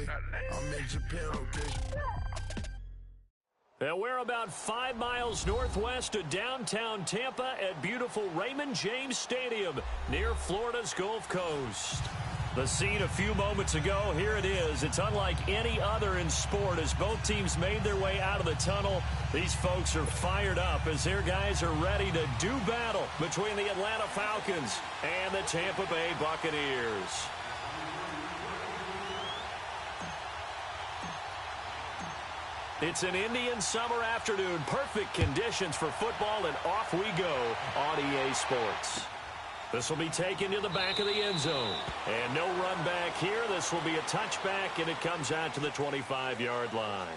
okay? I'm in Japan, okay? And we're about 5 miles northwest of downtown Tampa at beautiful Raymond James Stadium near Florida's Gulf Coast. The scene a few moments ago, here it is. It's unlike any other in sport as both teams made their way out of the tunnel. These folks are fired up as their guys are ready to do battle between the Atlanta Falcons and the Tampa Bay Buccaneers. It's an Indian summer afternoon. Perfect conditions for football, and off we go on EA Sports. This will be taken to the back of the end zone. And no run back here. This will be a touchback, and it comes out to the 25-yard line.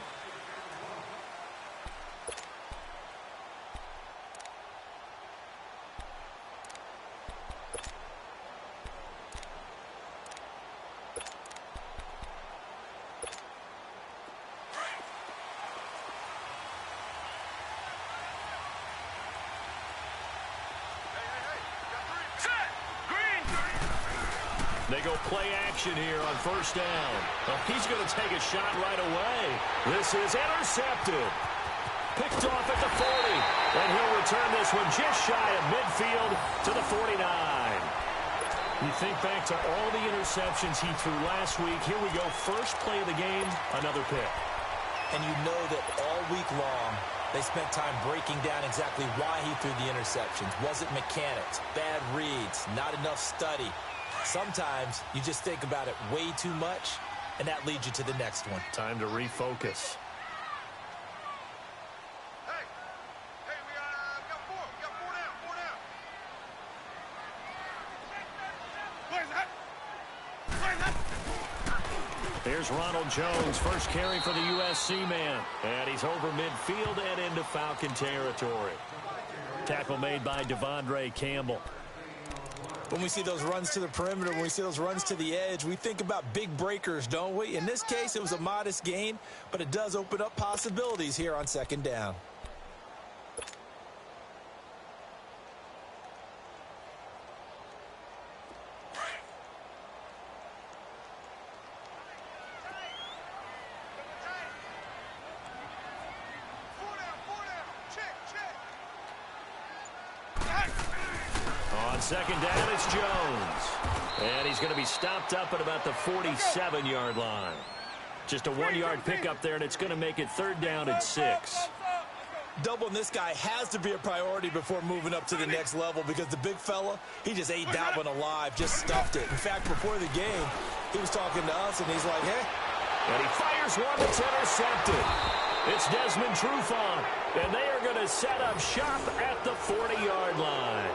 They go play action here on first down. He's going to take a shot right away. This is intercepted. Picked off at the 40. And he'll return this one just shy of midfield to the 49. You think back to all the interceptions he threw last week. Here we go. First play of the game, another pick. And you know that all week long, they spent time breaking down exactly why he threw the interceptions. Was it mechanics, bad reads, not enough study? Sometimes you just think about it way too much, and that leads you to the next one. Time to refocus. Hey, we got four. We got four down. Where's that? Here's Ronald Jones, first carry for the USC man. And he's over midfield and into Falcon territory. Tackle made by Devondre Campbell. When we see those runs to the perimeter, when we see those runs to the edge, we think about big breakers, don't we? In this case, it was a modest gain, but it does open up possibilities here on second down. Second down, it's Jones. And he's going to be stopped up at about the 47-yard line. Just a 1-yard pickup there, and it's going to make it third down at 6. Doubling this guy has to be a priority before moving up to the next level because the big fella, he just ate that one alive, just stuffed it. In fact, before the game, he was talking to us, and he's like, hey. And he fires one that's intercepted. It's Desmond Trufant, and they are going to set up shop at the 40-yard line.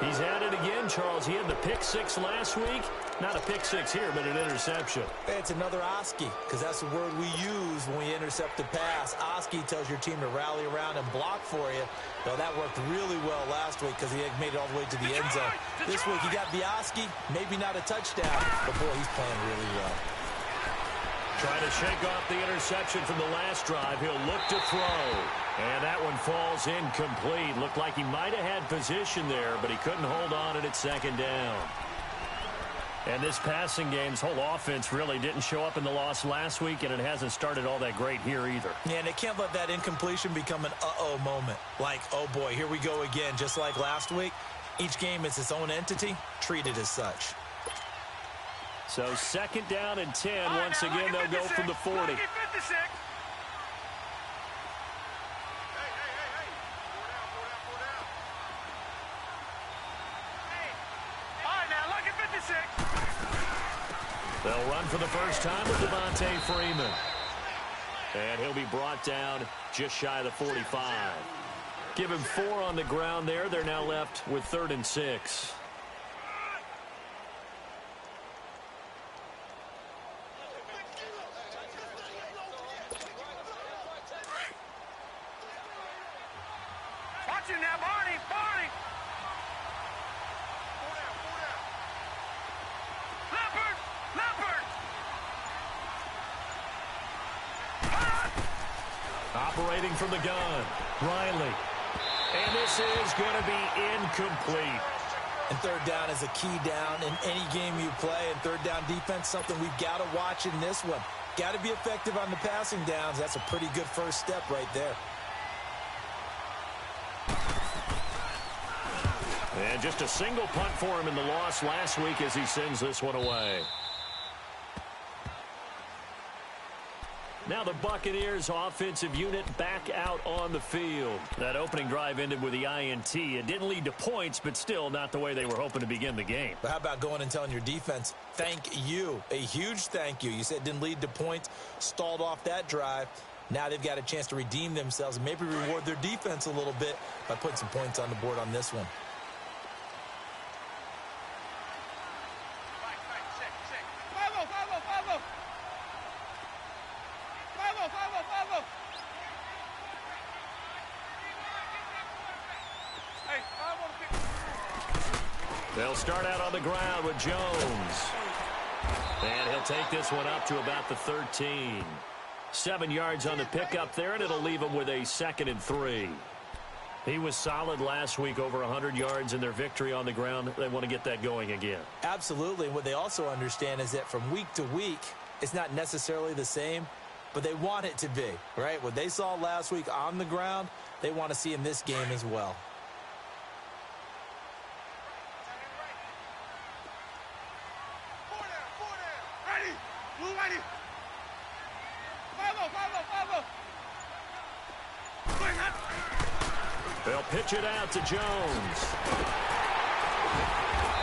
He's at it again, Charles. He had the pick six last week. Not a pick six here, but an interception. It's another Oski, because that's the word we use when we intercept the pass. Oski tells your team to rally around and block for you. Well, that worked really well last week because he had made it all the way to the end zone. This week, he got the Oski, maybe not a touchdown, but, boy, he's playing really well. Trying to shake off the interception from the last drive. He'll look to throw. And that one falls incomplete. Looked like he might have had position there, but he couldn't hold on it at second down. And this passing game's whole offense really didn't show up in the loss last week, and it hasn't started all that great here either. Yeah, and they can't let that incompletion become an uh-oh moment. Like, oh, boy, here we go again. Just like last week, each game is its own entity, treated as such. So second down and 10. Once again, they'll go from the 40. They'll run for the first time with Devontae Freeman. And he'll be brought down just shy of the 45. Give him 4 on the ground there. They're now left with 3rd and 6. Watch it now, Barney! Leopard! Operating from the gun, Riley. And this is going to be incomplete. And third down is a key down in any game you play. And third down defense, something we've got to watch in this one. Got to be effective on the passing downs. That's a pretty good first step right there. And just a single punt for him in the loss last week as he sends this one away. Now the Buccaneers offensive unit back out on the field. That opening drive ended with the INT. It didn't lead to points, but still not the way they were hoping to begin the game. But how about going and telling your defense, thank you, a huge thank you. You said it didn't lead to points, stalled off that drive. Now they've got a chance to redeem themselves and maybe reward their defense a little bit by putting some points on the board on this one. They'll start out on the ground with Jones. And he'll take this one up to about the 13. 7 yards on the pickup there, and it'll leave him with a 2nd and 3. He was solid last week, over 100 yards in their victory on the ground. They want to get that going again. Absolutely. And what they also understand is that from week to week, it's not necessarily the same, but they want it to be, right? What they saw last week on the ground, they want to see in this game as well. They'll pitch it out to Jones.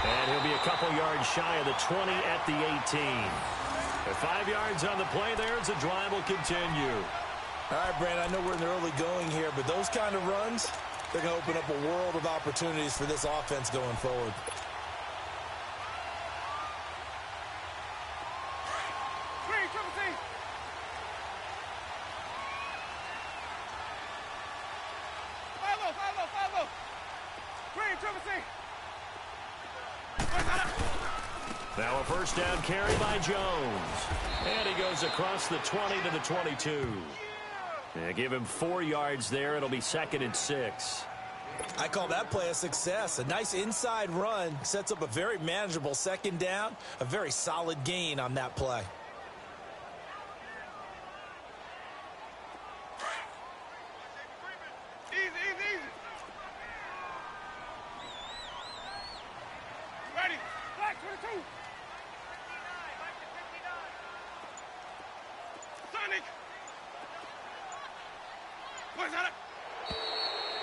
And he'll be a couple yards shy of the 20 at the 18. At 5 yards on the play there as the drive will continue. All right, Brandon, I know we're in the early going here, but those kind of runs, they're going to open up a world of opportunities for this offense going forward. Now a first down carry by Jones. And he goes across the 20 to the 22. And give him 4 yards there. It'll be 2nd and 6. I call that play a success. A nice inside run sets up a very manageable 2nd down. A very solid gain on that play.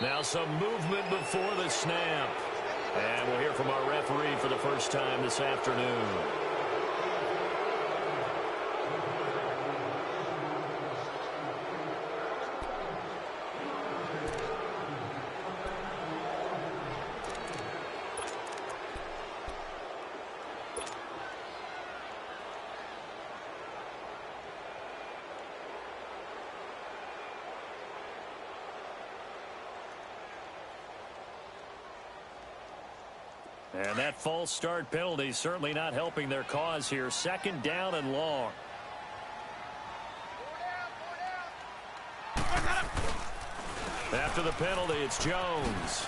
Now some movement before the snap. And we'll hear from our referee for the first time this afternoon. And that false start penalty certainly not helping their cause here. 2nd down and long. After the penalty, it's Jones.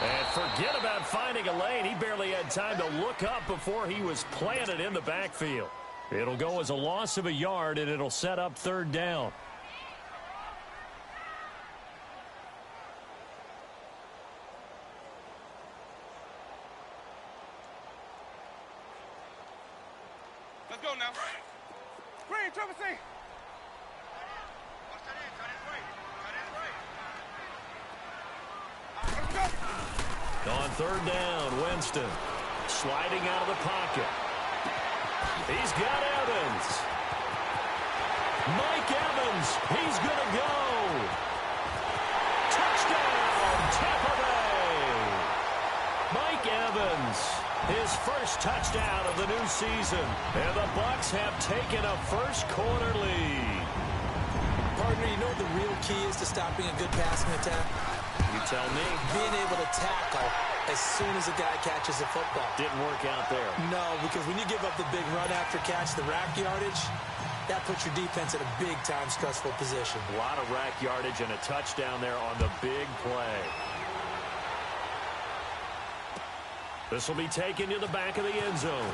And forget about finding a lane. He barely had time to look up before he was planted in the backfield. It'll go as a loss of a yard, and it'll set up 3rd down. Let's go now. Green, Trevor C. On 3rd down, Winston sliding out of the pocket. He's got Evans. Mike Evans, he's going to go. Touchdown, Tampa Bay. Mike Evans, his first touchdown of the new season. And the Bucs have taken a first-quarter lead. Partner, you know what the real key is to stopping a good passing attack? You tell me. Being able to tackle as soon as a guy catches the football. Didn't work out there. No, because when you give up the big run after catch, the rack yardage, that puts your defense in a big-time stressful position. A lot of rack yardage and a touchdown there on the big play. This will be taken to the back of the end zone.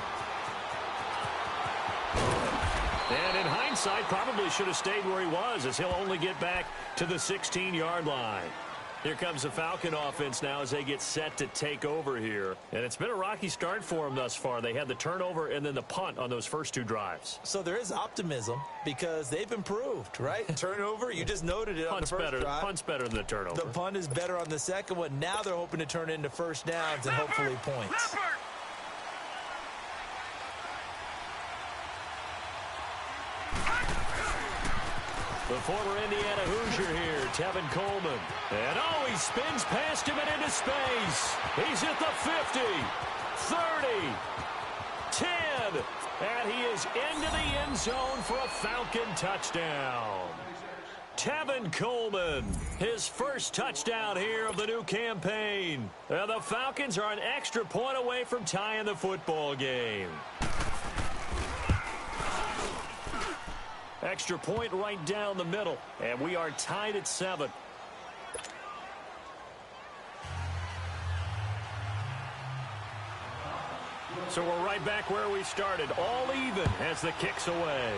And in hindsight, probably should have stayed where he was, as he'll only get back to the 16-yard line. Here comes the Falcon offense now as they get set to take over here. And it's been a rocky start for them thus far. They had the turnover and then the punt on those first two drives. So there is optimism because they've improved, right? Turnover, you just noted it on the first drive. Punt's better than the turnover. The punt is better on the second one. Now they're hoping to turn it into first downs and hopefully points. The former Indiana Hoosier here, Tevin Coleman. And he spins past him and into space. He's at the 50, 30, 10, and he is into the end zone for a Falcon touchdown. Tevin Coleman, his first touchdown here of the new campaign. The Falcons are an extra point away from tying the football game. Extra point right down the middle, and we are tied at 7. So we're right back where we started, all even as the kick's away.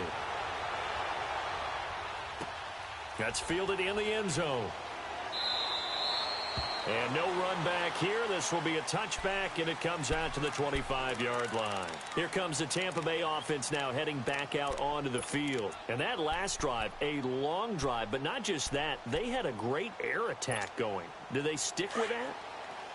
That's fielded in the end zone. And no run back here. This will be a touchback, and it comes out to the 25-yard line. Here comes the Tampa Bay offense now heading back out onto the field. And that last drive, a long drive, but not just that. They had a great air attack going. Do they stick with that?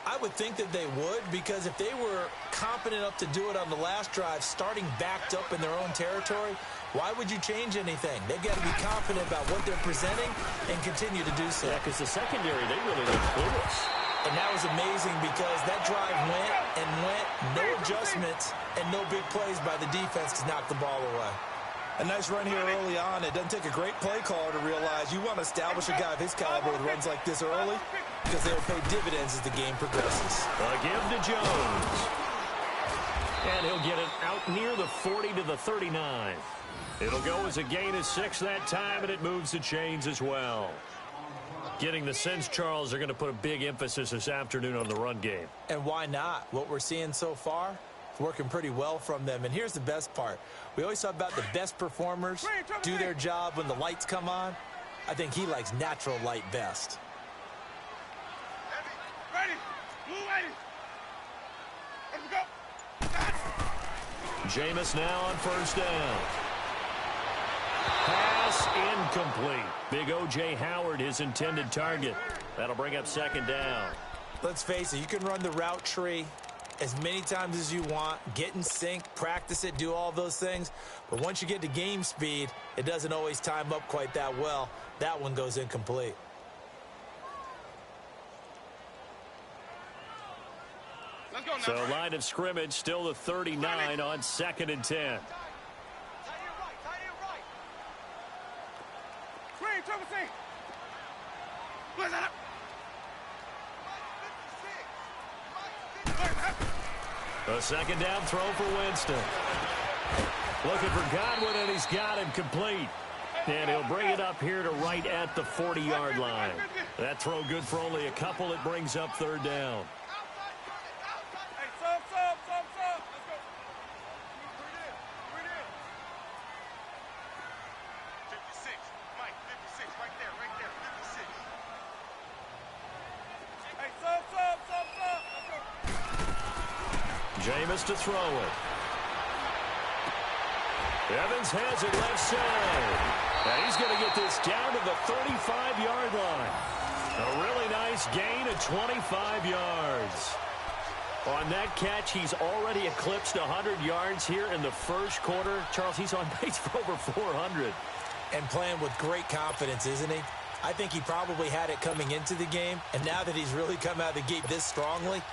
I would think that they would, because if they were confident enough to do it on the last drive, starting backed up in their own territory, why would you change anything? They've got to be confident about what they're presenting and continue to do so. Yeah, because the secondary, they really looked clueless. And that was amazing because that drive went and went, no adjustments, and no big plays by the defense to knock the ball away. A nice run here early on. It doesn't take a great play caller to realize you want to establish a guy of his caliber with runs like this early because they'll pay dividends as the game progresses. A give to Jones. And he'll get it out near the 40 to the 39. It'll go as a gain of 6 that time, and it moves the chains as well. Getting the sense, Charles, they're going to put a big emphasis this afternoon on the run game. And why not? What we're seeing so far, it's working pretty well from them. And here's the best part. We always talk about the best performers do their job when the lights come on. I think he likes natural light best. Ready. Blue ready. Let's go. Jameis now on first down. Pass incomplete. Big O.J. Howard, his intended target. That'll bring up second down. Let's face it, you can run the route tree as many times as you want, get in sync, practice it, do all those things. But once you get to game speed, it doesn't always time up quite that well. That one goes incomplete. Let's go now. So line of scrimmage still the 39 on 2nd and 10. Tie it right. Green, triple C. Where's that? A second down throw for Winston. Looking for Godwin, and he's got him complete. And he'll bring it up here to right at the 40-yard line. That throw good for only a couple. It brings up third down. Hey, sub. Let's go. Bring it in. 56. Mike, 56. Right there. 56. Hey, sub. Let's go. Jameis to throw it. Evans has it left side. And he's going to get this down to the 35-yard line. A really nice gain of 25 yards. On that catch, he's already eclipsed 100 yards here in the first quarter. Charles, he's on pace for over 400. And playing with great confidence, isn't he? I think he probably had it coming into the game, and now that he's really come out of the gate this strongly,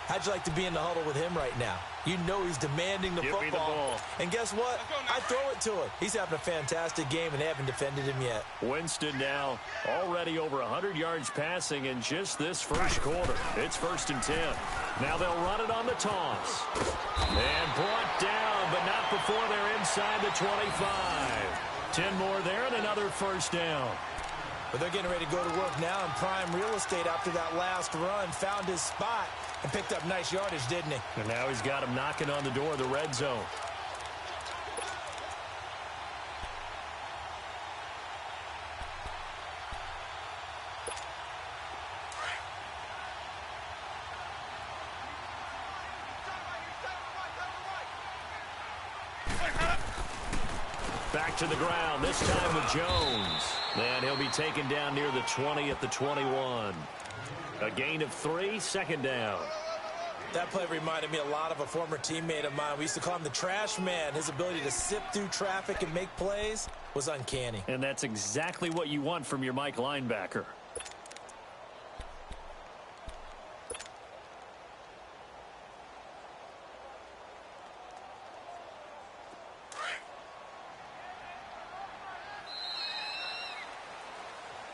how'd you like to be in the huddle with him right now? You know he's demanding the Give me the football. ball. And guess what? I throw it to him. He's having a fantastic game, and they haven't defended him yet. Winston now already over 100 yards passing in just this first quarter. It's 1st and 10. Now they'll run it on the toss. And brought down, but not before they're inside the 25. 10 more there and another first down. But they're getting ready to go to work now in prime real estate after that last run. Found his spot and picked up nice yardage, didn't he? And now he's got him knocking on the door of the red zone. Back to the ground, this time with Jones. And he'll be taken down near the 20 at the 21. A gain of 3, second down. That play reminded me a lot of a former teammate of mine. We used to call him the trash man. His ability to sift through traffic and make plays was uncanny. And that's exactly what you want from your Mike linebacker.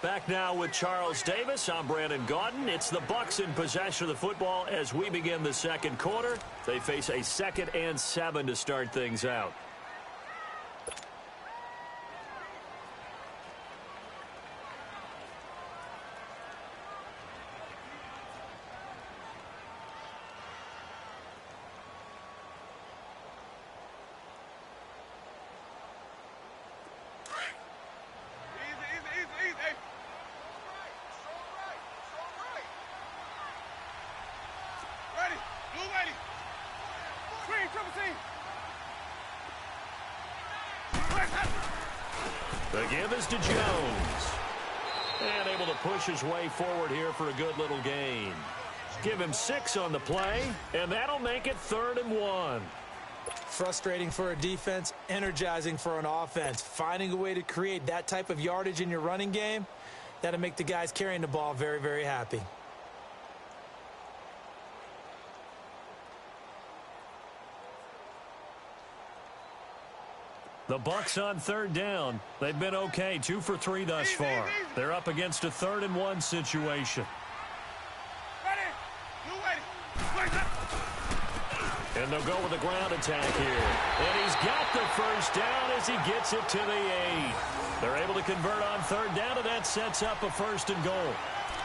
Back now with Charles Davis. I'm Brandon Gaudin. It's the Bucs in possession of the football as we begin the second quarter. They face a 2nd and 7 to start things out. The give is to Jones. And able to push his way forward here for a good little gain. Give him 6 on the play, and that'll make it 3rd and 1. Frustrating for a defense, energizing for an offense. Finding a way to create that type of yardage in your running game, that'll make the guys carrying the ball very, very happy. The Bucs on 3rd down. They've been okay, 2 for 3 thus far. They're up against a 3rd and 1 situation. And they'll go with a ground attack here. And he's got the first down as he gets it to the 8. They're able to convert on 3rd down, and that sets up a 1st and goal.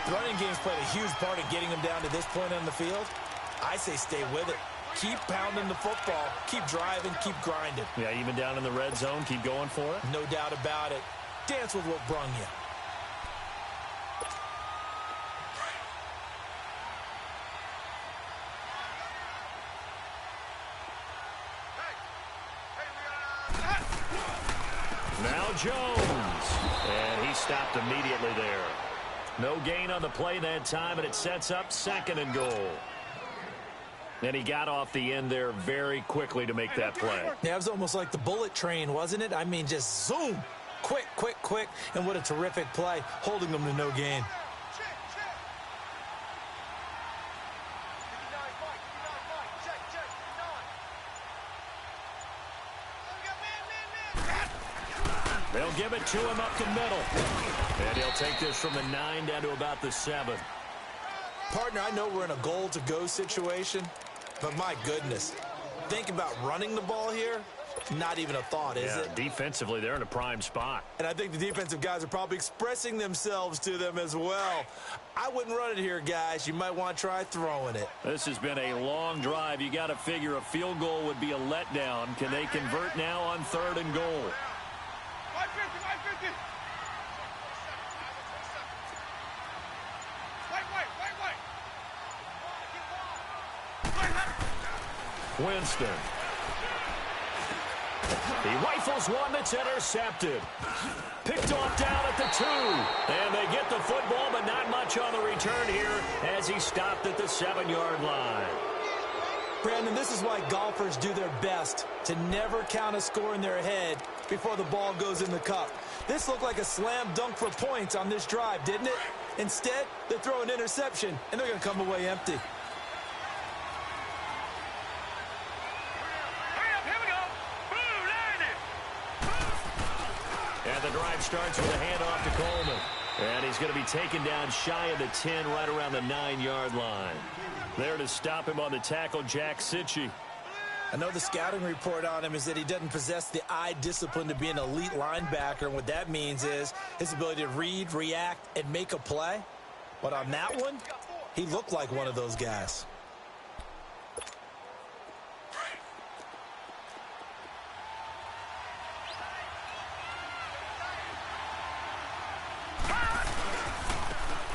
The running game's played a huge part in getting them down to this point on the field. I say stay with it. Keep pounding the football. Keep driving. Keep grinding. Yeah, even down in the red zone, keep going for it. No doubt about it. Dance with what brung you. Now Jones. And he stopped immediately there. No gain on the play that time, and it sets up 2nd and goal. And he got off the end there very quickly to make that play. Yeah, it was almost like the bullet train, wasn't it? I mean, just zoom. Quick, quick, quick. And what a terrific play, holding them to no gain. They'll give it to him up the middle. And he'll take this from the 9 down to about the 7. Partner, I know we're in a goal-to-go situation, but my goodness, think about running the ball here. Not even a thought, is it? Defensively, they're in a prime spot. And I think the defensive guys are probably expressing themselves to them as well. I wouldn't run it here, guys. You might want to try throwing it. This has been a long drive. You got to figure a field goal would be a letdown. Can they convert now on 3rd and goal? 550. Winston. He rifles one that's intercepted. Picked off down at the 2. And they get the football, but not much on the return here as he stopped at the 7-yard line. Brandon, this is why golfers do their best to never count a score in their head before the ball goes in the cup. This looked like a slam dunk for points on this drive, didn't it? Instead, they throw an interception, and they're going to come away empty. And the drive starts with a handoff to Coleman. And he's going to be taken down shy of the 10, right around the 9-yard line. There to stop him on the tackle, Jack Sitchie. I know the scouting report on him is that he doesn't possess the eye discipline to be an elite linebacker. And what that means is his ability to read, react, and make a play. But on that one, he looked like one of those guys.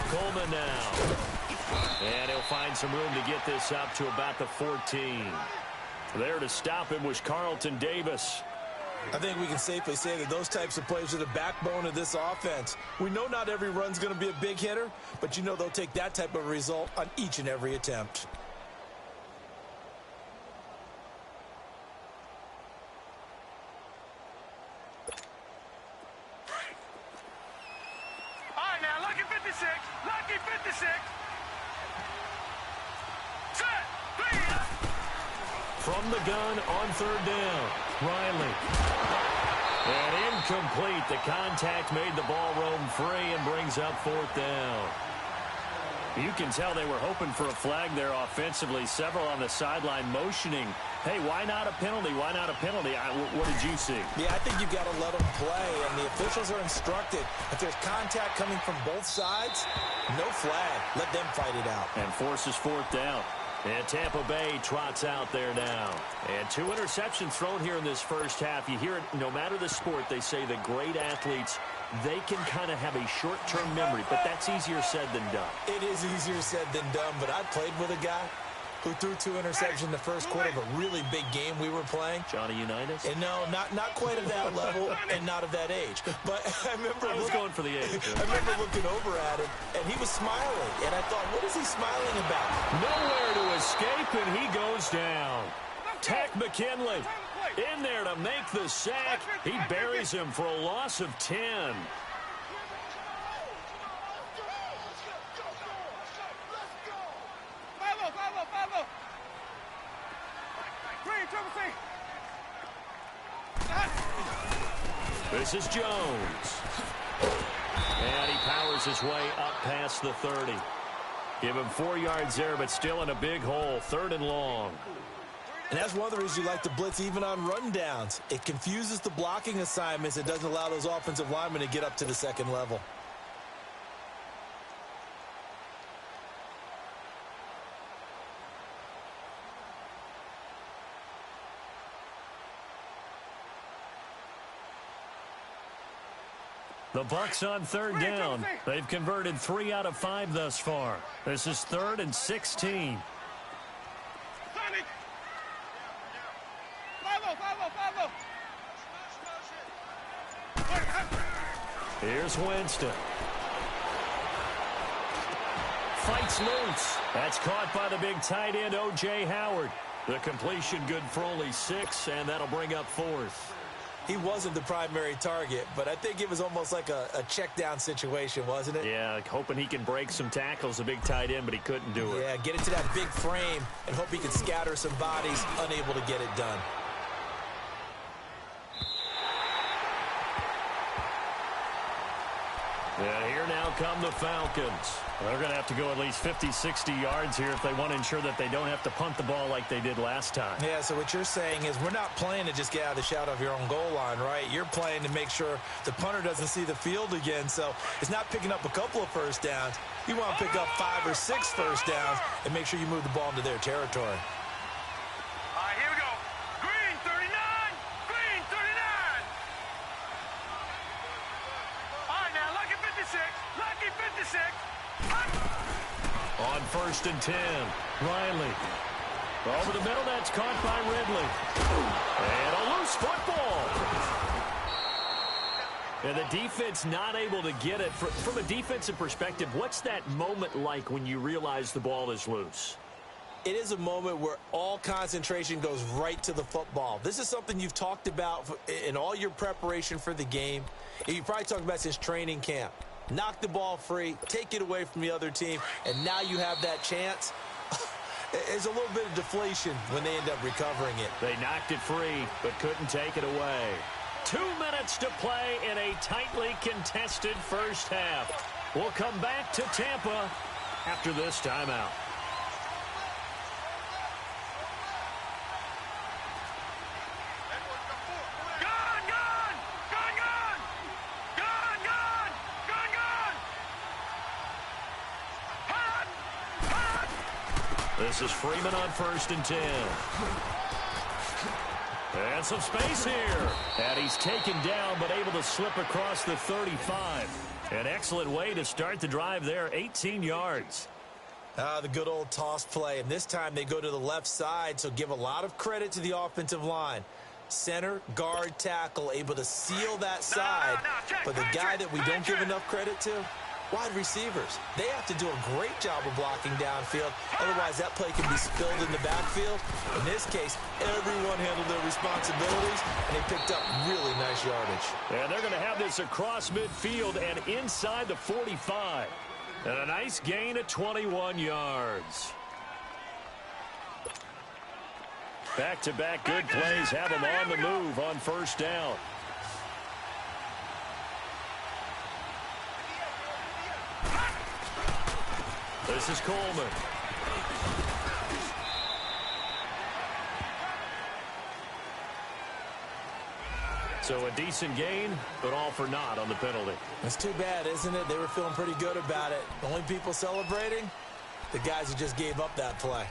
Coleman now. And he'll find some room to get this up to about the 14. There to stop him was Carlton Davis. I think we can safely say that those types of plays are the backbone of this offense. We know not every run's going to be a big hitter, but you know they'll take that type of result on each and every attempt. All right, now, lucky 56. Lucky 56. Set. Please. From the gun on third down, Riley. And incomplete. The contact made the ball roam free and brings up fourth down. You can tell they were hoping for a flag there offensively. Several on the sideline motioning. Hey, why not a penalty? Why not a penalty? What did you see? Yeah, I think you've got to let them play, and the officials are instructed. If there's contact coming from both sides, no flag. Let them fight it out. And forces fourth down. And Tampa Bay trots out there now. And 2 interceptions thrown here in this first half. You hear it, no matter the sport, they say the great athletes, they can kind of have a short-term memory, but that's easier said than done. It is easier said than done, but I played with a guy who threw 2 interceptions in the first quarter of a really big game we were playing. Johnny Unitas? And no, not quite at that level and not of that age. But I remember I was going for the age. I remember looking over at him, and he was smiling. And I thought, what is he smiling about? Nowhere to escape, and he goes down. Tack McKinley in there to make the sack. He buries him for a loss of 10. This is Jones. And he powers his way up past the 30. Give him 4 yards there, but still in a big hole. 3rd and long. And that's one of the reasons you like to blitz even on rundowns. It confuses the blocking assignments. It doesn't allow those offensive linemen to get up to the second level. The Bucs on 3rd down. They've converted 3 out of 5 thus far. This is 3rd and 16. Here's Winston. Fights loose. That's caught by the big tight end, O.J. Howard. The completion good for only 6, and that'll bring up 4th. He wasn't the primary target, but I think it was almost like a check down situation, wasn't it? Yeah, hoping he can break some tackles, a big tight end, but he couldn't do it. Yeah, get it to that big frame and hope he can scatter some bodies, unable to get it done. And here now come the Falcons. They're going to have to go at least 50, 60 yards here if they want to ensure that they don't have to punt the ball like they did last time. Yeah, so what you're saying is we're not playing to just get out of the shadow of your own goal line, right? You're playing to make sure the punter doesn't see the field again. So it's not picking up a couple of first downs. You want to pick up 5 or 6 first downs and make sure you move the ball into their territory. All right, here we go. Green 39. Green 39. All right, now, lucky 56. Lucky 56. On 1st and 10, Riley. Over the middle, that's caught by Ridley. And a loose football. And the defense not able to get it. From a defensive perspective, what's that moment like when you realize the ball is loose? It is a moment where all concentration goes right to the football. This is something you've talked about in all your preparation for the game. And you probably talked about since training camp. Knock the ball free, take it away from the other team, and now you have that chance. There's a little bit of deflation when they end up recovering it. They knocked it free, but couldn't take it away. 2 minutes to play in a tightly contested first half. We'll come back to Tampa after this timeout. This is Freeman on 1st and 10. And some space here. And he's taken down, but able to slip across the 35. An excellent way to start the drive there, 18 yards. The good old toss play, and this time they go to the left side, so give a lot of credit to the offensive line. Center, guard, tackle, able to seal that side. But the guy that we don't give enough credit to, wide receivers. They have to do a great job of blocking downfield. Otherwise, that play can be spilled in the backfield. In this case, everyone handled their responsibilities, and they picked up really nice yardage. And they're going to have this across midfield and inside the 45. And a nice gain of 21 yards. Back-to-back good plays have them on the move on 1st down. This is Coleman. So a decent gain, but all for naught on the penalty. It's too bad, isn't it? They were feeling pretty good about it. The only people celebrating, the guys who just gave up that play.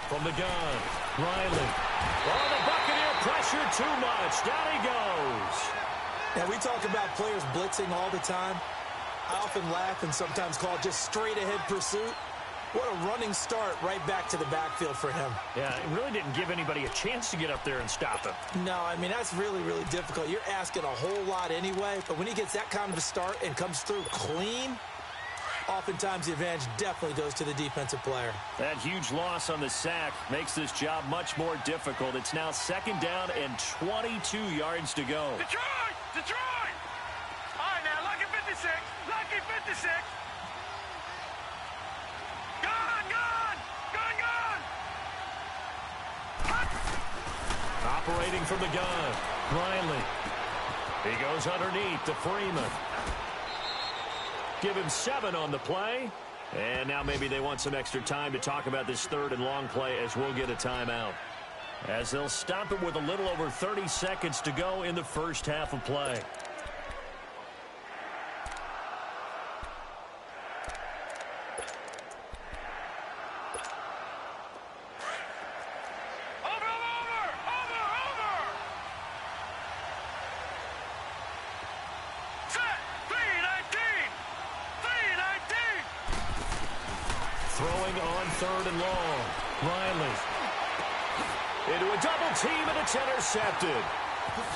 From the gun, Riley. Oh, the Buccaneer pressure too much. Down he goes. Now, we talk about players blitzing all the time. I often laugh and sometimes call it just straight-ahead pursuit. What a running start right back to the backfield for him. Yeah, it really didn't give anybody a chance to get up there and stop him. No, I mean, that's really, really difficult. You're asking a whole lot anyway, but when he gets that kind of a start and comes through clean, oftentimes the advantage definitely goes to the defensive player. That huge loss on the sack makes this job much more difficult. It's now 2nd down and 22 yards to go. Detroit! Detroit! All right, now, lucky 56. Lucky 56. Gun, gun! Gun, gun! Operating from the gun, Riley. He goes underneath to Freeman. Give him 7 on the play. And now maybe they want some extra time to talk about this 3rd and long play as we'll get a timeout. As they'll stop it with a little over 30 seconds to go in the first half of play. Throwing on 3rd and long. Riley. Into a double team, and it's intercepted.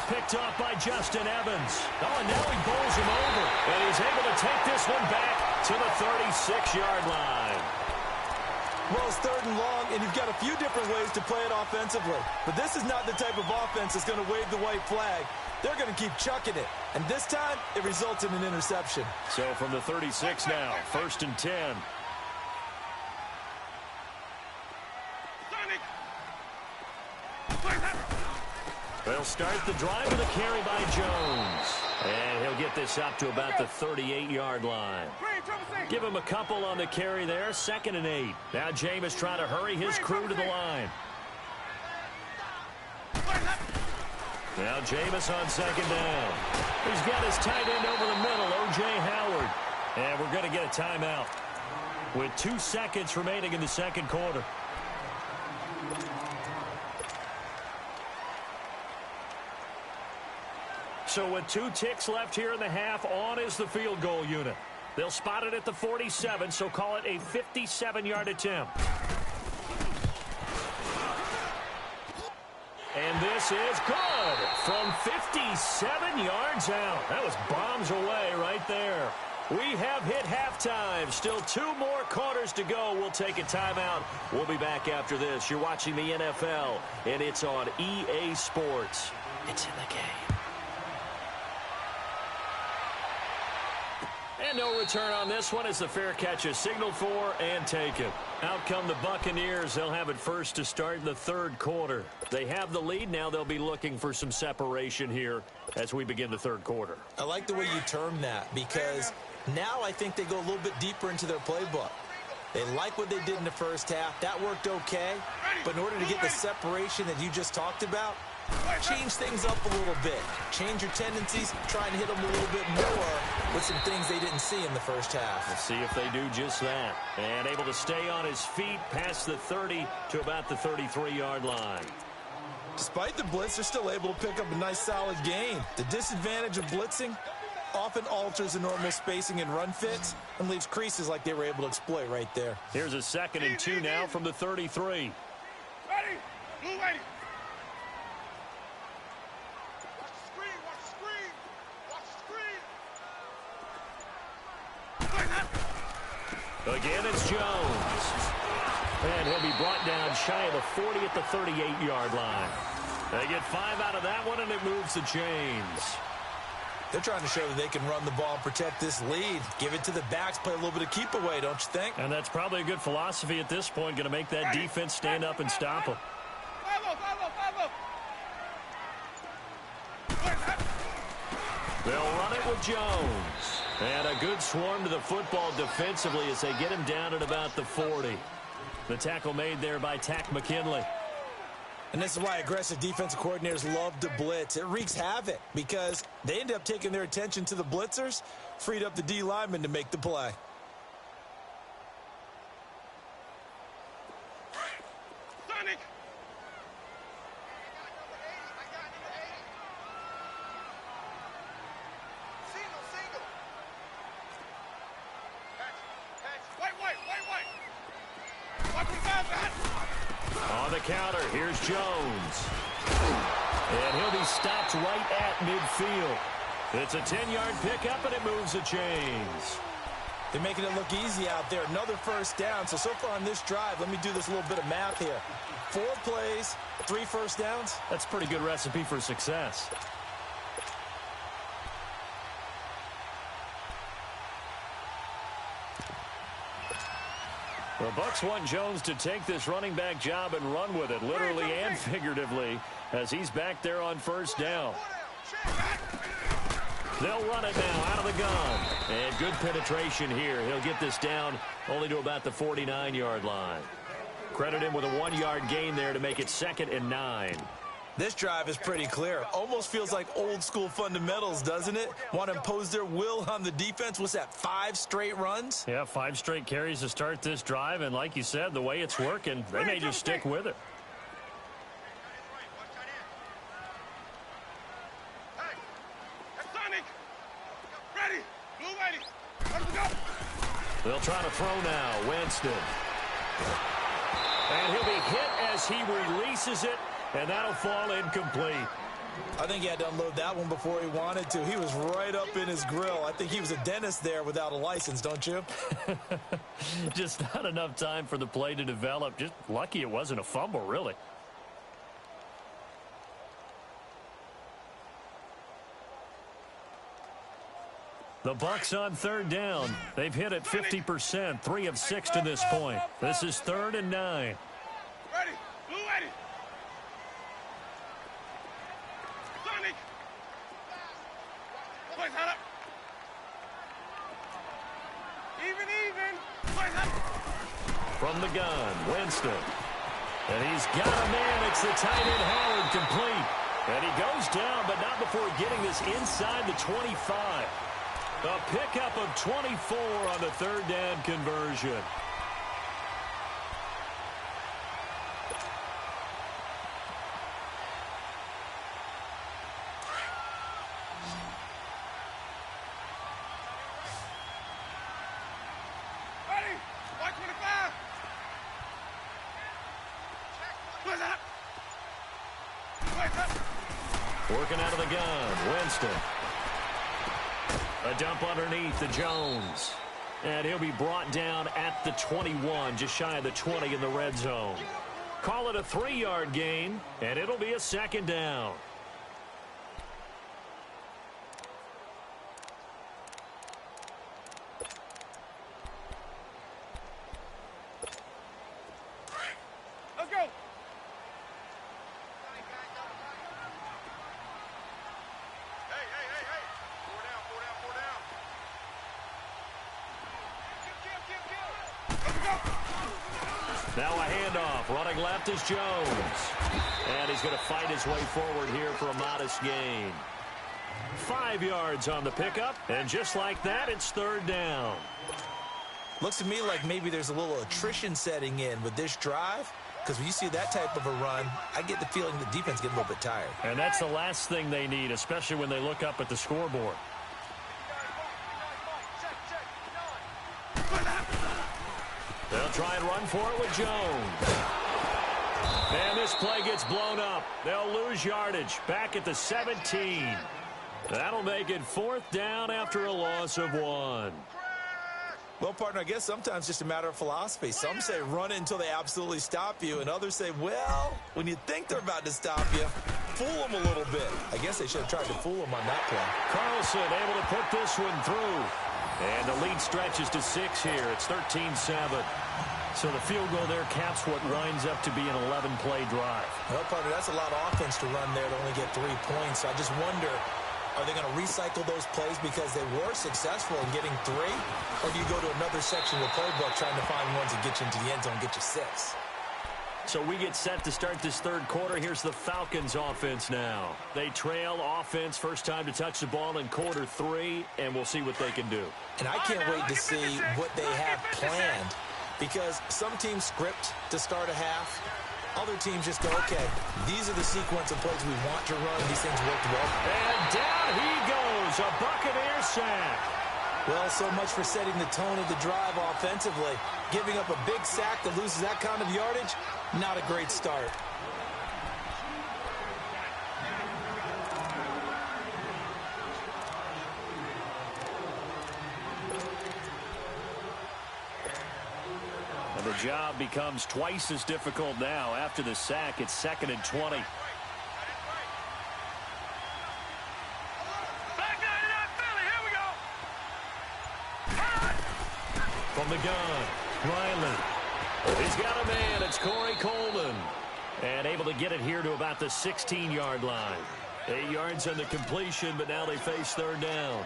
Picked off by Justin Evans. Oh, and now he bowls him over. And he's able to take this one back to the 36-yard line. Well, it's 3rd and long, and you've got a few different ways to play it offensively. But this is not the type of offense that's going to wave the white flag. They're going to keep chucking it. And this time, it results in an interception. So from the 36 now, 1st and 10. They'll start the drive with a carry by Jones. And he'll get this up to about the 38-yard line. Give him a couple on the carry there, 2nd and 8. Now Jameis trying to hurry his crew to the line. Now Jameis on 2nd down. He's got his tight end over the middle, O.J. Howard. And we're going to get a timeout with 2 seconds remaining in the 2nd quarter. So with 2 ticks left here in the half, on is the field goal unit. They'll spot it at the 47, so call it a 57-yard attempt. And this is good from 57 yards out. That was bombs away right there. We have hit halftime. Still 2 more quarters to go. We'll take a timeout. We'll be back after this. You're watching the NFL, and it's on EA Sports. It's in the game. And no return on this one as the fair catch is signaled for and taken. Out come the Buccaneers. They'll have it first to start in the third quarter. They have the lead. Now they'll be looking for some separation here as we begin the third quarter. I like the way you term that because now I think they go a little bit deeper into their playbook. They like what they did in the first half. That worked okay. But in order to get the separation that you just talked about, change things up a little bit. Change your tendencies. Try and hit them a little bit more with some things they didn't see in the first half. Let's see if they do just that. And able to stay on his feet past the 30 to about the 33-yard line. Despite the blitz, they're still able to pick up a nice solid gain. The disadvantage of blitzing often alters the normal spacing and run fits and leaves creases like they were able to exploit right there. Here's a 2nd and 2 now from the 33. Ready? Blue lady. Watch the screen. Watch the screen. Again, it's Jones. And he'll be brought down shy of the 40 at the 38-yard line. They get 5 out of that one, and it moves the chains. They're trying to show that they can run the ball and protect this lead. Give it to the backs, play a little bit of keep away, don't you think? And that's probably a good philosophy at this point, going to make that defense stand up and stop them. They'll run it with Jones. And a good swarm to the football defensively as they get him down at about the 40. The tackle made there by Tack McKinley. And this is why aggressive defensive coordinators love to blitz. It wreaks havoc because they end up taking their attention to the blitzers, freed up the D lineman to make the play. Sonic. Single. Catch. Wait. Watch him pass that. On the counter, here's Jones. And he'll be stopped right at midfield. It's a 10-yard pickup, and it moves the chains. They're making it look easy out there. Another first down. So far on this drive, let me do this little bit of math here. 4 plays, 3 first downs. That's a pretty good recipe for success. The Bucs want Jones to take this running back job and run with it, literally and figuratively, as he's back there on first down. They'll run it now out of the gun. And good penetration here. He'll get this down only to about the 49-yard line. Credit him with a 1-yard gain there to make it 2nd and 9. This drive is pretty clear. Almost feels like old school fundamentals, doesn't it? Want to impose their will on the defense. What's that, 5 straight runs? Yeah, 5 straight carries to start this drive. And like you said, the way it's working, they may just stick with it. Hey, that's Sonic. Ready. Blue lady. Let's go. They'll try to throw now. Winston. And he'll be hit as he releases it. And that'll fall incomplete. I think he had to unload that one before he wanted to. He was right up in his grill. I think he was a dentist there without a license, don't you? Just not enough time for the play to develop. Just lucky it wasn't a fumble, really. The Bucs on 3rd down. They've hit it 50%, 3 of 6 to this point. This is 3rd and 9. Ready. Blue lady. Sonic. Play that up. Even. Play that. From the gun, Winston. And he's got a man. It's the tight end, Howard, complete. And he goes down, but not before getting this inside the 25. A pickup of 24 on the 3rd down conversion. Ready. White 25. Play that. Play that. Working out of the gun, Winston. A dump underneath to Jones. And he'll be brought down at the 21, just shy of the 20 in the red zone. Call it a 3-yard gain, and it'll be a 2nd down. Now a handoff. Running left is Jones. And he's going to fight his way forward here for a modest gain. 5 yards on the pickup. And just like that, it's third down. Looks to me like maybe there's a little attrition setting in with this drive. Because when you see that type of a run, I get the feeling the defense getting a little bit tired. And that's the last thing they need, especially when they look up at the scoreboard. They'll try and run for it with Jones. And this play gets blown up. They'll lose yardage back at the 17. That'll make it fourth down after a loss of 1. Well, partner, I guess sometimes just a matter of philosophy. Some say run it until they absolutely stop you, and others say, well, when you think they're about to stop you, fool them a little bit. I guess they should have tried to fool them on that play. Carlson able to put this one through. And the lead stretches to 6 here. It's 13-7. So the field goal there caps what winds up to be an 11-play drive. Well, partner, that's a lot of offense to run there to only get 3 points. So I just wonder, are they going to recycle those plays because they were successful in getting 3? Or do you go to another section of the playbook trying to find ones that get you into the end zone and get you 6? So we get set to start this third quarter. Here's the Falcons offense now. They trail offense, first time to touch the ball in quarter 3, and we'll see what they can do. And I can't wait to see what they have planned, because some teams script to start a half. Other teams just go, okay, these are the sequence of plays we want to run. These things worked well. And down he goes, a Buccaneer sack. Well, so much for setting the tone of the drive offensively. Giving up a big sack that loses that kind of yardage, not a great start. And the job becomes twice as difficult now. After the sack, it's 2nd and 20. From the gun, Riley. He's got a man. It's Corey Coleman. And able to get it here to about the 16-yard line. 8 yards on the completion, but now they face third down.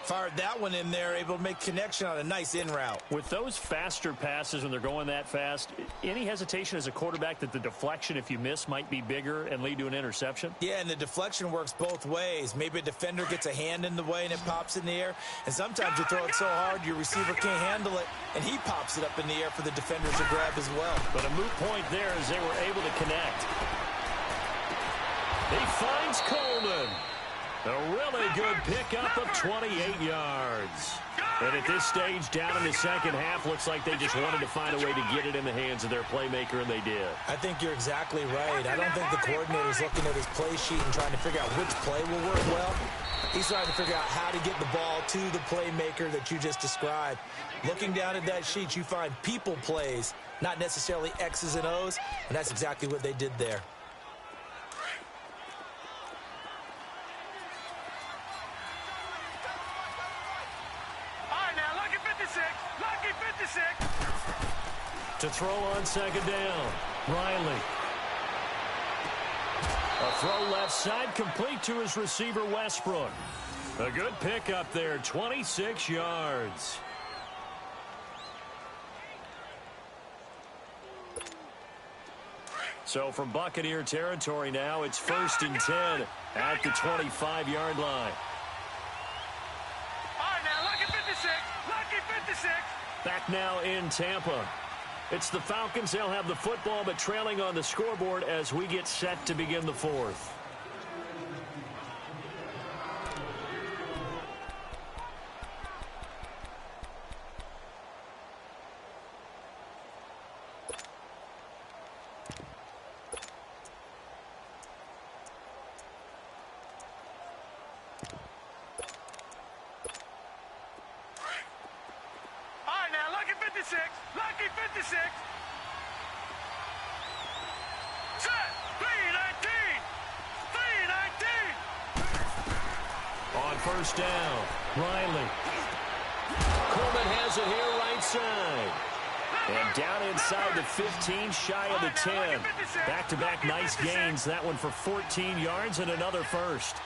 Fired that one in there, able to make connection on a nice in route. With those faster passes when they're going that fast, any hesitation as a quarterback that the deflection, if you miss, might be bigger and lead to an interception? Yeah, and the deflection works both ways. Maybe a defender gets a hand in the way and it pops in the air. And sometimes you throw it so hard your receiver can't handle it, and he pops it up in the air for the defender to grab as well. But a moot point there as they were able to connect. He finds Coleman. A really good pickup of 28 yards. And at this stage, down in the second half, looks like they just wanted to find a way to get it in the hands of their playmaker, and they did. I think you're exactly right. I don't think the coordinator's looking at his play sheet and trying to figure out which play will work well. He's trying to figure out how to get the ball to the playmaker that you just described. Looking down at that sheet, you find people plays, not necessarily X's and O's, and that's exactly what they did there. To throw on second down, Riley. A throw left side, complete to his receiver, Westbrook. A good pickup there, 26 yards. So from Buccaneer territory now, it's 1st and 10 at the 25-yard line. All right, now, lucky 56. Lucky 56. Back now in Tampa. It's the Falcons. They'll have the football, but trailing on the scoreboard as we get set to begin the fourth. Lucky 56. Set. 319. 319. On first down, Riley. Coleman has it here right side. And down inside the 15, shy of the 10. Back-to-back nice gains. That one for 14 yards and another first.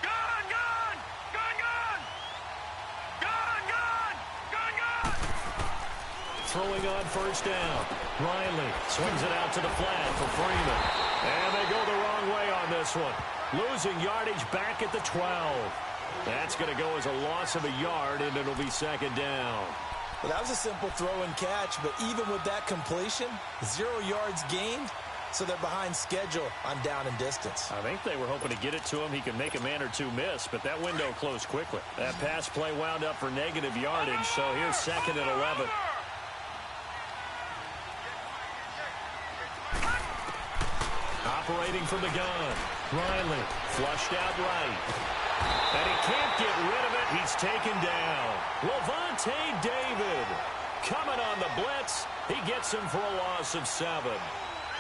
Throwing on first down. Riley swings it out to the flat for Freeman. And they go the wrong way on this one. Losing yardage back at the 12. That's going to go as a loss of a yard, and it'll be second down. Well, that was a simple throw and catch, but even with that completion, 0 yards gained, so they're behind schedule on down and distance. I think they were hoping to get it to him. He could make a man or two miss, but that window closed quickly. That pass play wound up for negative yardage, so here's second and 11. Operating from the gun. Riley flushed out right. And he can't get rid of it. He's taken down. Lavonte David coming on the blitz. He gets him for a loss of 7.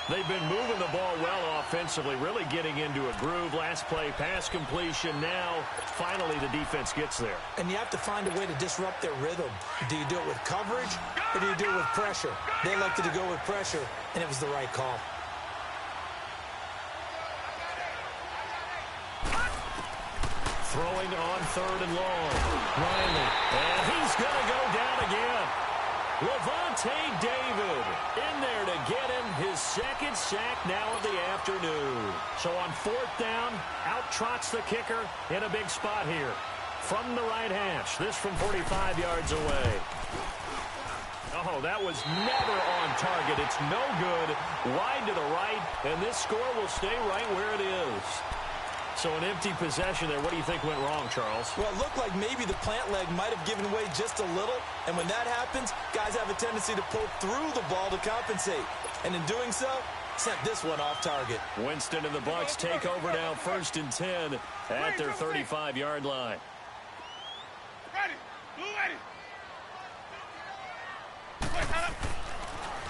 They've been moving the ball well offensively, really getting into a groove. Last play, pass completion. Now, finally, the defense gets there. And you have to find a way to disrupt their rhythm. Do you do it with coverage, or do you do it with pressure? They elected to go with pressure, and it was the right call. Throwing on 3rd and long. Riley. And he's going to go down again. Lavonte David in there to get him his second sack now of the afternoon. So on 4th down, out trots the kicker in a big spot here. From the right hash. This from 45 yards away. Oh, that was never on target. It's no good. Wide to the right, and this score will stay right where it is. So an empty possession there. What do you think went wrong, Charles? Well, it looked like maybe the plant leg might have given way just a little. And when that happens, guys have a tendency to pull through the ball to compensate. And in doing so, sent this one off target. Winston and the Bucs take over now, 1st and 10 at their 35-yard line. Ready. Blue ready.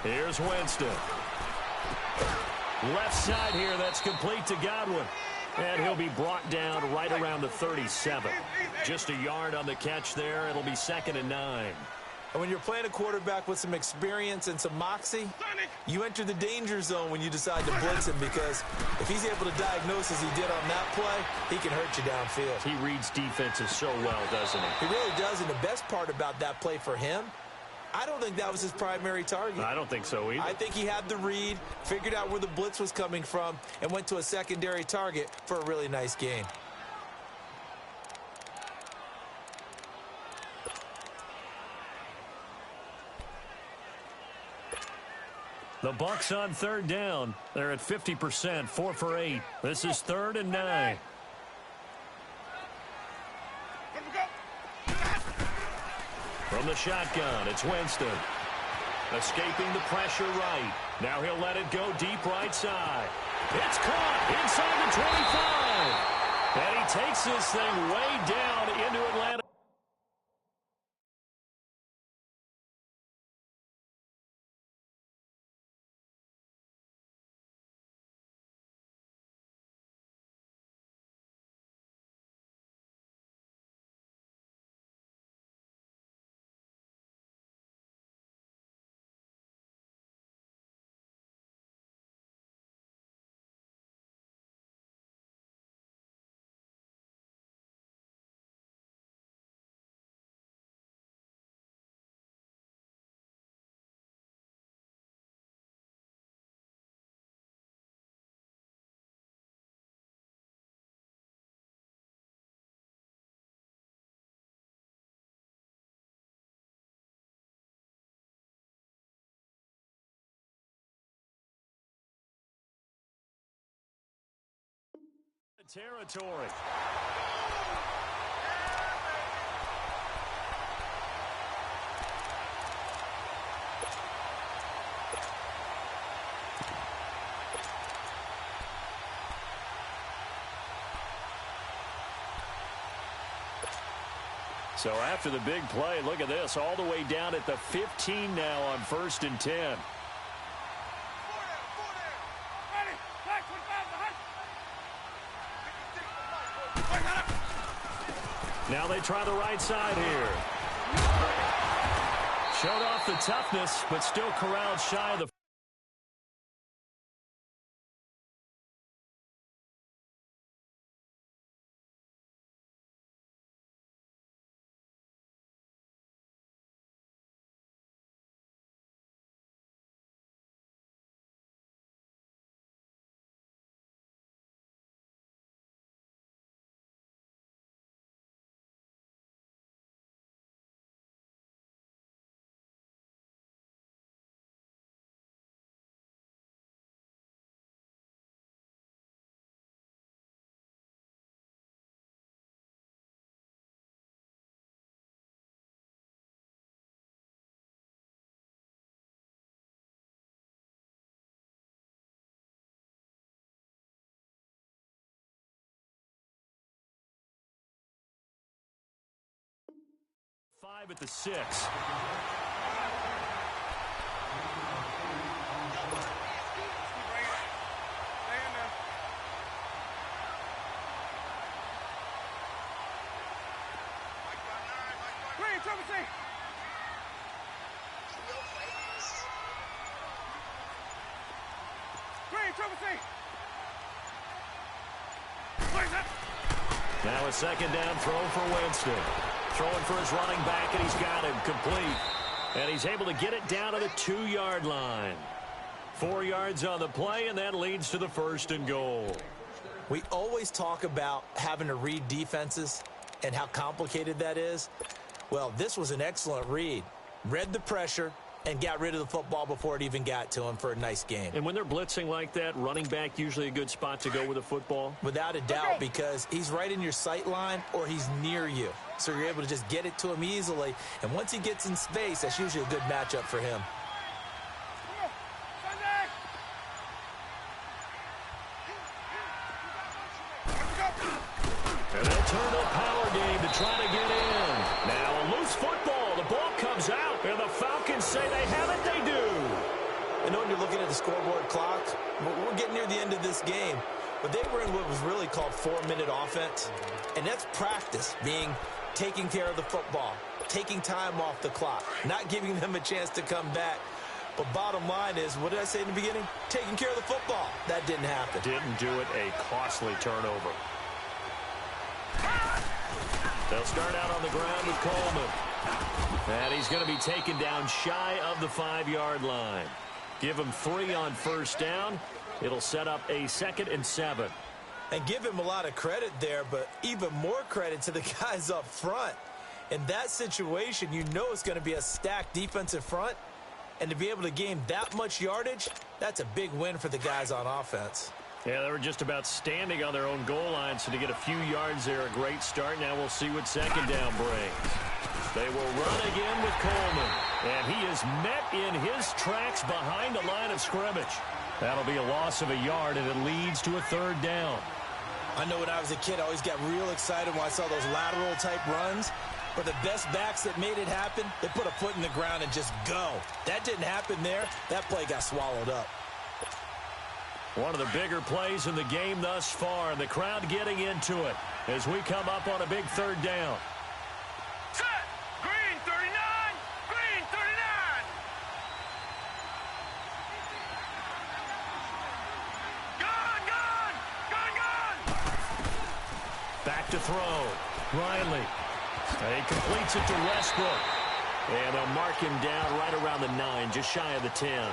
Here's Winston. Left side here, that's complete to Godwin. And he'll be brought down right around the 37. Just a yard on the catch there. It'll be 2nd and 9. And when you're playing a quarterback with some experience and some moxie, you enter the danger zone when you decide to blitz him, because if he's able to diagnose as he did on that play, he can hurt you downfield. He reads defenses so well, doesn't he? He really does, and the best part about that play for him, I don't think that was his primary target. I don't think so either. I think he had the read, figured out where the blitz was coming from, and went to a secondary target for a really nice gain. The Bucs on 3rd down. They're at 50%, 4 for 8. This is 3rd and 9. From the shotgun, it's Winston. Escaping the pressure right. Now he'll let it go deep right side. It's caught inside the 25. And he takes this thing way down into Atlanta. Territory. So after the big play, look at this, all the way down at the 15 now on 1st and 10. Now they try the right side here. Showed off the toughness, but still corralled shy of the 5 at the 6. Now a second down throw for Winston. Throwing for his running back, and he's got him complete. And he's able to get it down to the 2-yard line. 4 yards on the play, and that leads to the 1st and goal. We always talk about having to read defenses and how complicated that is. Well, this was an excellent read. Read the pressure and got rid of the football before it even got to him for a nice game. And when they're blitzing like that, running back usually a good spot to go with the football? Without a doubt, because he's right in your sight line or he's near you. So you're able to just get it to him easily. And once he gets in space, that's usually a good matchup for him. And they'll turn the power game to try to get in. Now a loose football. The ball comes out. And the Falcons say they have it. They do. I know when you're looking at the scoreboard clock, we're getting near the end of this game. But they were in what was really called 4-minute offense. And that's practice, being taking care of the football, taking time off the clock, not giving them a chance to come back. But bottom line is, what did I say in the beginning? Taking care of the football. That didn't happen. Didn't do it. A costly turnover. They'll start out on the ground with Coleman. And he's going to be taken down shy of the 5-yard line. Give him 3 on 1st down. It'll set up a 2nd and 7. And give him a lot of credit there, but even more credit to the guys up front. In that situation, you know it's going to be a stacked defensive front. And to be able to gain that much yardage, that's a big win for the guys on offense. Yeah, they were just about standing on their own goal line, so to get a few yards there, a great start. Now we'll see what 2nd down brings. They will run again with Coleman, and he is met in his tracks behind the line of scrimmage. That'll be a loss of a yard, and it leads to a 3rd down. I know when I was a kid, I always got real excited when I saw those lateral-type runs. But the best backs that made it happen, they put a foot in the ground and just go. That didn't happen there. That play got swallowed up. One of the bigger plays in the game thus far, and the crowd getting into it as we come up on a big 3rd down. Set! Green 39! Green 39! Gone! Gone! Gone! Gone! Back to throw. Riley. He completes it to Westbrook. And they'll mark him down right around the 9, just shy of the 10.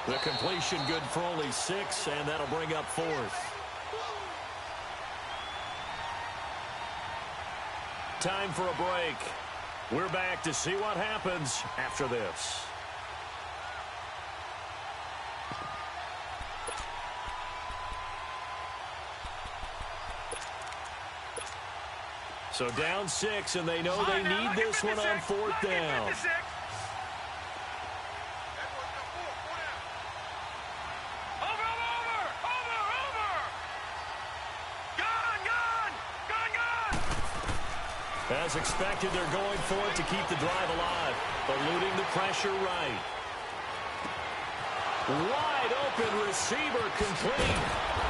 The completion good for only 6, and that'll bring up 4th. Time for a break. We're back to see what happens after this. So down 6, and they know they need this one on 4th down. As expected, they're going for it to keep the drive alive, eluding the pressure right. Wide open receiver complete.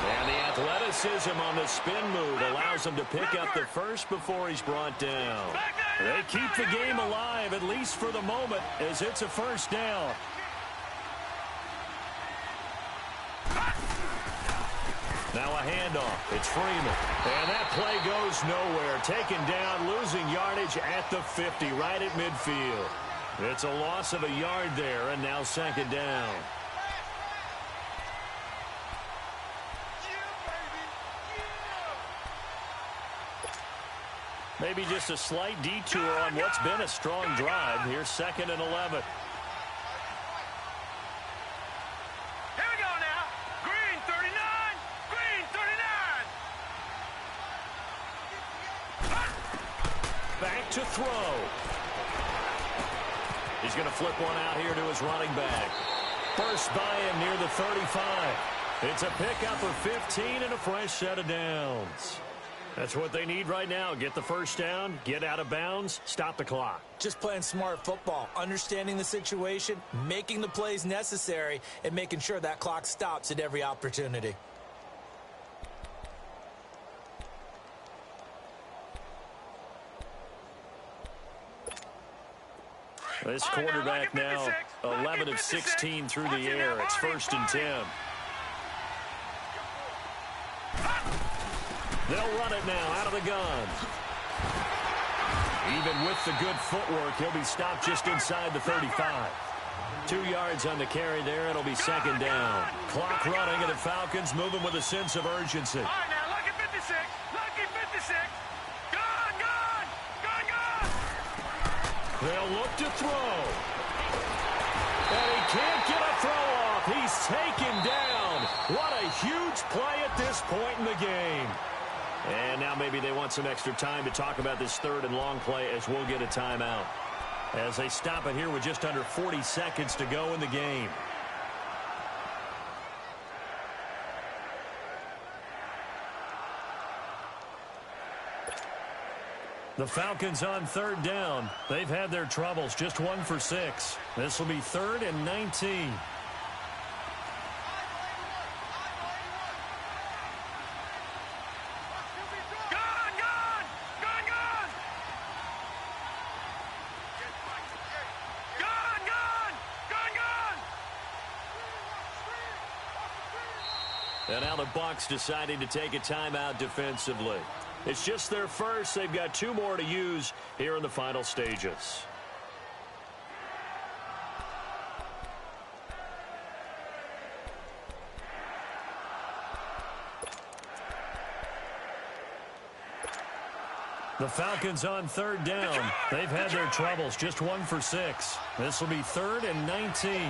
And the athleticism on the spin move allows him to pick up the 1st before he's brought down. They keep the game alive, at least for the moment, as it's a 1st down. Now a handoff. It's Freeman. And that play goes nowhere. Taken down, losing yardage at the 50, right at midfield. It's a loss of a yard there, and now 2nd down. Maybe just a slight detour on what's been a strong drive. Here's 2nd and 11. To throw. He's going to flip one out here to his running back. Burst by him near the 35. It's a pickup of 15 and a fresh set of downs. That's what they need right now. Get the first down, get out of bounds, stop the clock. Just playing smart football, understanding the situation, making the plays necessary, and making sure that clock stops at every opportunity. This quarterback now 11 of 16 through the air. It's 1st and 10. They'll run it now out of the gun. Even with the good footwork, he'll be stopped just inside the 35. 2 yards on the carry there. It'll be 2nd down. Clock running, and the Falcons moving with a sense of urgency. All right, now, lucky 56. Lucky 56. Gone, gone, gone, gone. They'll look to throw. And he can't get a throw off. He's taken down. What a huge play at this point in the game. And now maybe they want some extra time to talk about this 3rd and long play as we'll get a timeout. As they stop it here with just under 40 seconds to go in the game. The Falcons on 3rd down. They've had their troubles, just 1 for 6. This will be 3rd and 19. And now the Bucs deciding to take a timeout defensively. It's just their first. They've got 2 more to use here in the final stages. The Falcons on 3rd down. They've had their troubles, just 1 for 6. This will be 3rd and 19.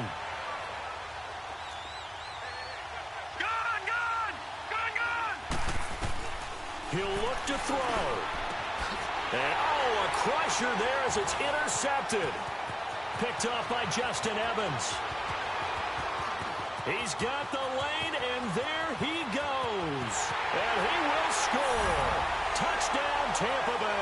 He'll look to throw. And, a crusher there as it's intercepted. Picked off by Justin Evans. He's got the lane, and there he goes. And he will score. Touchdown, Tampa Bay.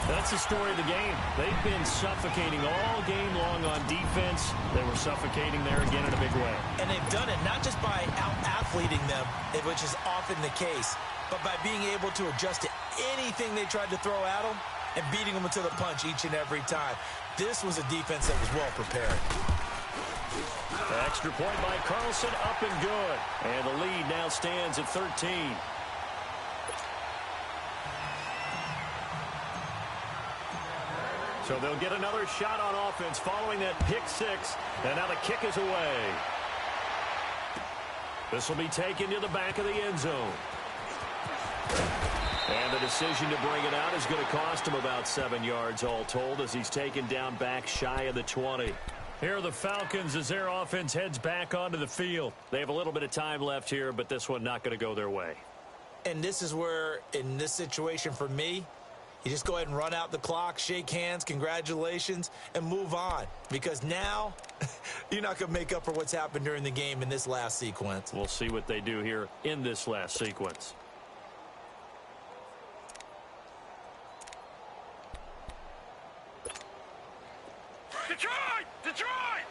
That's the story of the game. They've been suffocating all game long on defense. They were suffocating there again in a big way. And they've done it not just by out-athleting them, which is often the case, but by being able to adjust to anything they tried to throw at them and beating them to the punch each and every time. This was a defense that was well prepared. Extra point by Carlson, up and good. And the lead now stands at 13. So they'll get another shot on offense following that pick 6. And now the kick is away. This will be taken to the back of the end zone. And the decision to bring it out is going to cost him about 7 yards all told as he's taken down back shy of the 20. Here are the Falcons as their offense heads back onto the field. They have a little bit of time left here, but this one not going to go their way. And this is where, in this situation for me, you just go ahead and run out the clock, shake hands, congratulations, and move on. Because now, you're not going to make up for what's happened during the game in this last sequence. We'll see what they do here in this last sequence. Detroit! Detroit!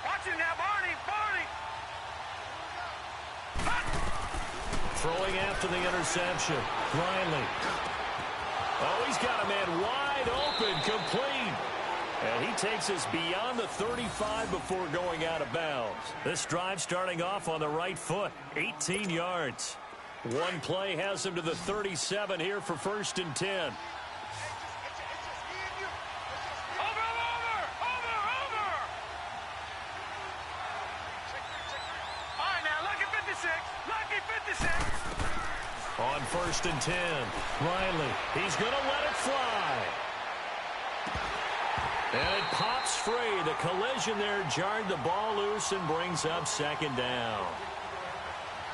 Watch him now, Barney! Barney! Throwing after the interception. Riley. Oh, he's got a man wide open, complete. And he takes us beyond the 35 before going out of bounds. This drive starting off on the right foot. 18 yards. One play has him to the 37 here for 1st and 10. On 1st and 10, Riley, he's going to let it fly. And it pops free. The collision there jarred the ball loose and brings up 2nd down.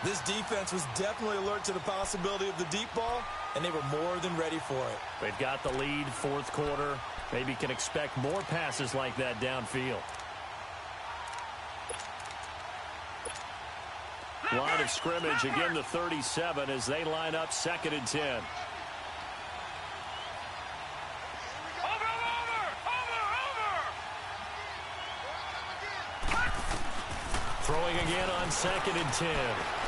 This defense was definitely alert to the possibility of the deep ball, and they were more than ready for it. They've got the lead, 4th quarter. Maybe can expect more passes like that downfield. Line of scrimmage, again the 37 as they line up 2nd and 10. Throwing again on 2nd and 10.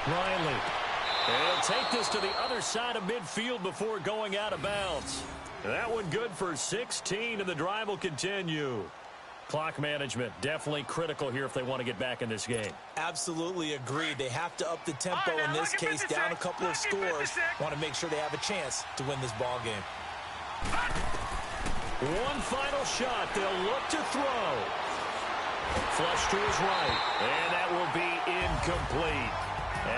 Riley. And he'll take this to the other side of midfield before going out of bounds. That one good for 16, and the drive will continue. Clock management definitely critical here if they want to get back in this game. Absolutely agreed. They have to up the tempo in this case, down a couple of scores. Want to make sure they have a chance to win this ball game. One final shot. They'll look to throw. Flush to his right, and that will be incomplete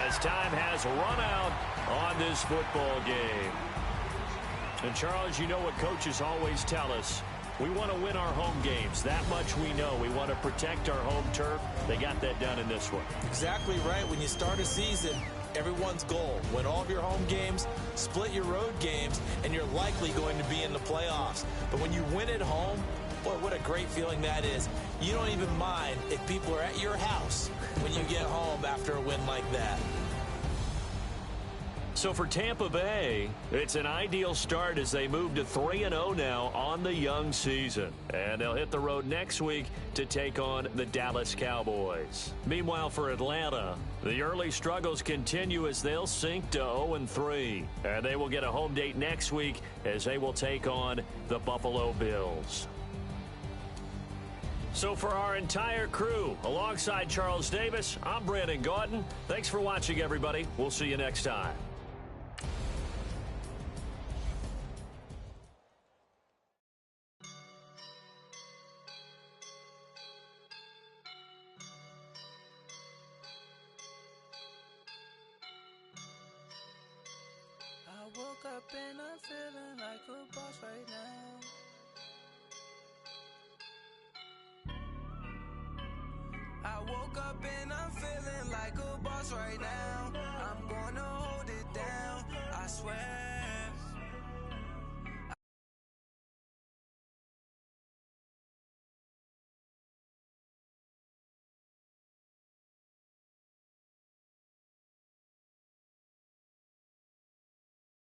as time has run out on this football game. And Charles, you know what coaches always tell us. We want to win our home games. That much we know. We want to protect our home turf. They got that done in this one. Exactly right. When you start a season, everyone's goal, win all of your home games, split your road games, and you're likely going to be in the playoffs. But when you win at home, boy, what a great feeling that is. You don't even mind if people are at your house when you get home after a win like that. So for Tampa Bay, it's an ideal start as they move to 3-0 now on the young season. And they'll hit the road next week to take on the Dallas Cowboys. Meanwhile, for Atlanta, the early struggles continue as they'll sink to 0-3. And they will get a home date next week as they will take on the Buffalo Bills. So for our entire crew, alongside Charles Davis, I'm Brandon Gaudin. Thanks for watching, everybody. We'll see you next time. I woke up and I'm feeling like a boss right now. I woke up and I'm feeling like a boss right now.